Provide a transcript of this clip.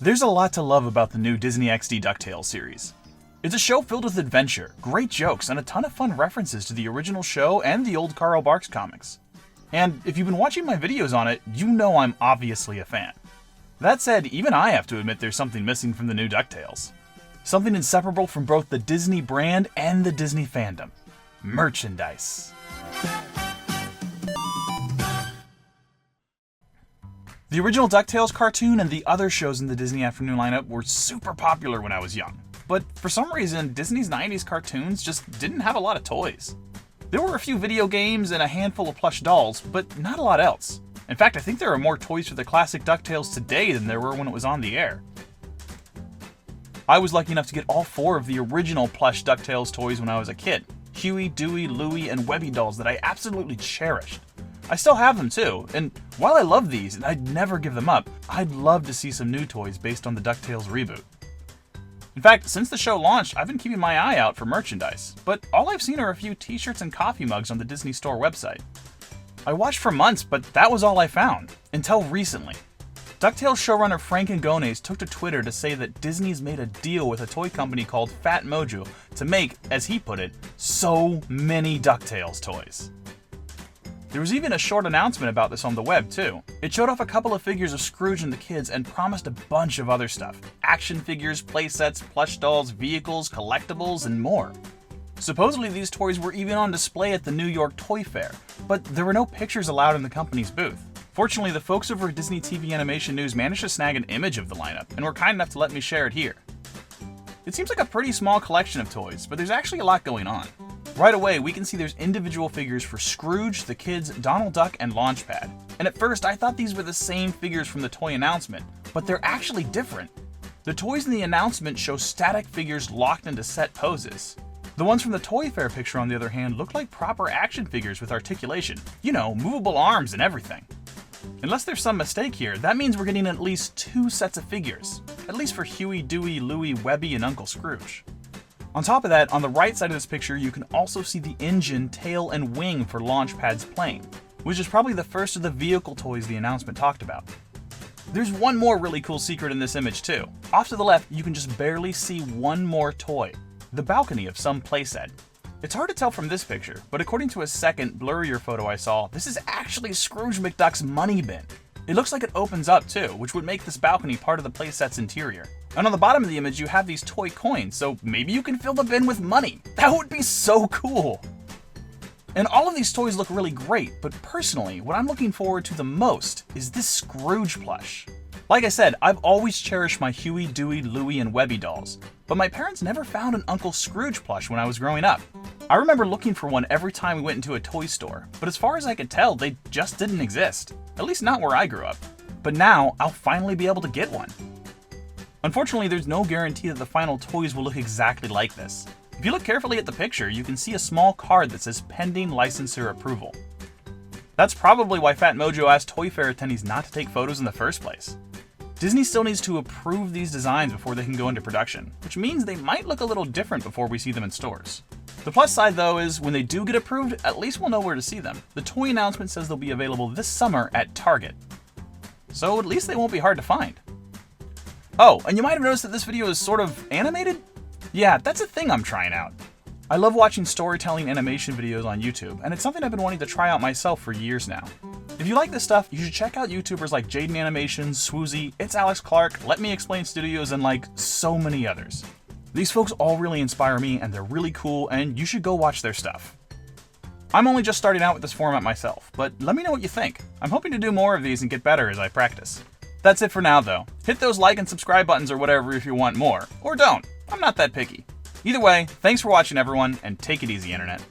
There's a lot to love about the new Disney XD DuckTales series. It's a show filled with adventure, great jokes, and a ton of fun references to the original show and the old Carl Barks comics. And if you've been watching my videos on it, you know I'm obviously a fan. That said, even I have to admit there's something missing from the new DuckTales. Something inseparable from both the Disney brand and the Disney fandom. Merchandise. The original DuckTales cartoon and the other shows in the Disney Afternoon lineup were super popular when I was young, but for some reason, Disney's 90s cartoons just didn't have a lot of toys. There were a few video games and a handful of plush dolls, but not a lot else. In fact, I think there are more toys for the classic DuckTales today than there were when it was on the air. I was lucky enough to get all 4 of the original plush DuckTales toys when I was a kid. Huey, Dewey, Louie, and Webby dolls that I absolutely cherished. I still have them too, and while I love these and I'd never give them up, I'd love to see some new toys based on the DuckTales reboot. In fact, since the show launched, I've been keeping my eye out for merchandise, but all I've seen are a few t-shirts and coffee mugs on the Disney Store website. I watched for months, but that was all I found, until recently. DuckTales showrunner Frank Angones took to Twitter to say that Disney's made a deal with a toy company called Fat Mojo to make, as he put it, so many DuckTales toys. There was even a short announcement about this on the web, too. It showed off a couple of figures of Scrooge and the kids and promised a bunch of other stuff. Action figures, playsets, plush dolls, vehicles, collectibles, and more. Supposedly these toys were even on display at the New York Toy Fair, but there were no pictures allowed in the company's booth. Fortunately, the folks over at Disney TV Animation News managed to snag an image of the lineup, and were kind enough to let me share it here. It seems like a pretty small collection of toys, but there's actually a lot going on. Right away, we can see there's individual figures for Scrooge, the kids, Donald Duck, and Launchpad. And at first, I thought these were the same figures from the toy announcement, but they're actually different. The toys in the announcement show static figures locked into set poses. The ones from the Toy Fair picture, on the other hand, look like proper action figures with articulation. You know, movable arms and everything. Unless there's some mistake here, that means we're getting at least 2 sets of figures. At least for Huey, Dewey, Louie, Webby, and Uncle Scrooge. On top of that, on the right side of this picture, you can also see the engine, tail, and wing for Launchpad's plane, which is probably the first of the vehicle toys the announcement talked about. There's one more really cool secret in this image too. Off to the left, you can just barely see one more toy, the balcony of some playset. It's hard to tell from this picture, but according to a second, blurrier photo I saw, this is actually Scrooge McDuck's money bin. It looks like it opens up too, which would make this balcony part of the playset's interior. And on the bottom of the image, you have these toy coins, so maybe you can fill the bin with money. That would be so cool! And all of these toys look really great, but personally, what I'm looking forward to the most is this Scrooge plush. Like I said, I've always cherished my Huey, Dewey, Louie, and Webby dolls, but my parents never found an Uncle Scrooge plush when I was growing up. I remember looking for one every time we went into a toy store, but as far as I could tell, they just didn't exist. At least not where I grew up. But now, I'll finally be able to get one. Unfortunately, there's no guarantee that the final toys will look exactly like this. If you look carefully at the picture, you can see a small card that says pending licensor approval. That's probably why Fat Mojo asked Toy Fair attendees not to take photos in the first place. Disney still needs to approve these designs before they can go into production, which means they might look a little different before we see them in stores. The plus side though is, when they do get approved, at least we'll know where to see them. The toy announcement says they'll be available this summer at Target. So at least they won't be hard to find. Oh, and you might have noticed that this video is sort of animated? Yeah, that's a thing I'm trying out. I love watching storytelling animation videos on YouTube, and it's something I've been wanting to try out myself for years now. If you like this stuff, you should check out YouTubers like Jaden Animations, Swoozy, It's Alex Clark, Let Me Explain Studios, and like so many others. These folks all really inspire me, and they're really cool, and you should go watch their stuff. I'm only just starting out with this format myself, but let me know what you think. I'm hoping to do more of these and get better as I practice. That's it for now though. Hit those like and subscribe buttons or whatever if you want more, or don't. I'm not that picky. Either way, thanks for watching everyone, and take it easy, Internet.